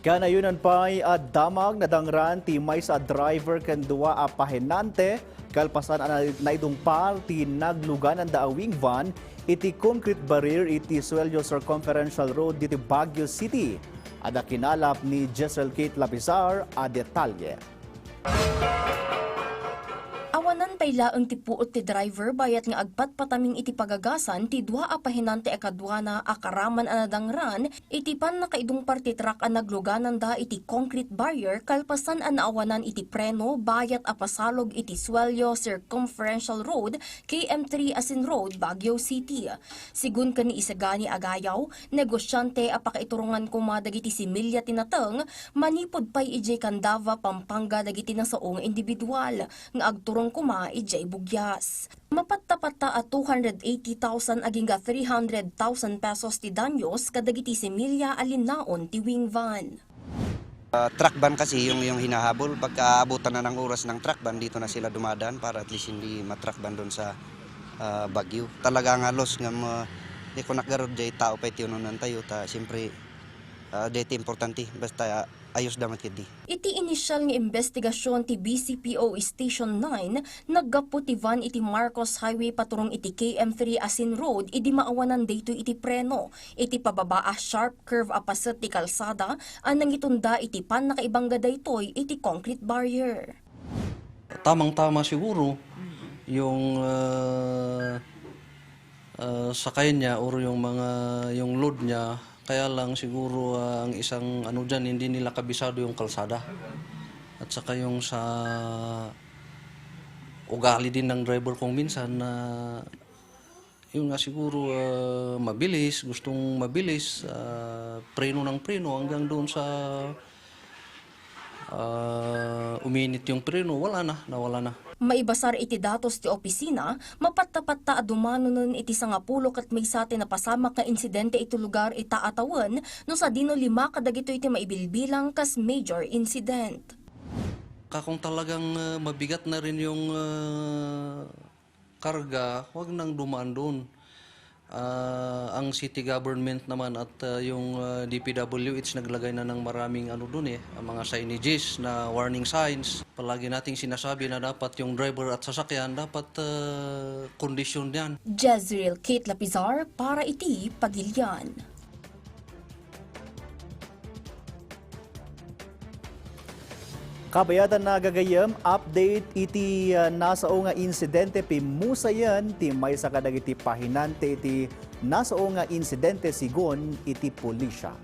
Kanayunan pa'y damag na dangran ti may sa driver ken duwa a pahinante kalpasan na idungpal ti naglugan ang daawing van iti concrete barrier iti Suelio Circumferential Road diti Baguio City. Ada kinalap ni Jessel Kate Lapizar a detalye. Awanan payla ang tipuot ti driver bayat nga agpat pataming iti pagagasan ti dua a pahinante akadwana akaraman anadangran iti pan nakaidong party truck ang nagluganan da iti concrete barrier kalpasan an naawanan iti preno bayat a pasalog iti Suelio Circumferential Road KM3 Asin Road Baguio City. Sigun kani Isagani Agayaw, negosyante a pakaiturungan kuma dagiti similya tinateng manipod pay ijay Candava Pampanga dagiti nasaong individual nga agturong kuma ijay bugyas. Mapatta-patta at 280,000 aging 300,000 pesos ti danyos kadagiti similya alinnaon ti wing van. Truck ban kasi yung hinahabol. Pagkaabutan na ng oras ng truck ban, dito na sila dumadaan para at least hindi matruck ban doon sa Baguio. Talaga nga los nga di ko naggarod jay tao pa itiununan tayo. Siyempre, dito importante. Basta ayos damat kidi. Iti inisyal nga investigasyon ti BCPO Station 9, naggapo ti van iti Marcos Highway paturong iti KM3 Asin Road, idi maawanan daytoy iti preno. Iti pababa a sharp curve a paset ti kalsada, anang itunda iti pan nakaibangga daytoy iti concrete barrier. Tamang-tama siguro yung sakay niya o yung load niya. Kaya lang siguro ang isang ano dyan, hindi nila kabisado yung kalsada. At saka yung sa ugali din ng driver kung minsan na yung nga siguro mabilis, gustong mabilis, preno ng preno hanggang doon sa uminit yung preno, nawala na. Maibasar iti datos ti opisina, mapatta-patta adumano nun iti sangapulo kat may sati na pasamak nga insidente iti lugar itaatawan no sa dino 5 kadagito iti maibilbilang kas major incident. Kung talagang mabigat na rin yung karga, huwag nang dumaan doon. Ang city government naman at yung DPWH naglagay na ng maraming doon mga signages na warning signs. Palagi nating sinasabi na dapat yung driver at sasakyan dapat kondisyon yan. Jezreel Kate Lapizar para iti Pagilian. Kabayatan na gagayam, update iti nasao nga insidente pimusayan ti may sa kadagiti pahinante iti nasao nga insidente sigon iti pulisya.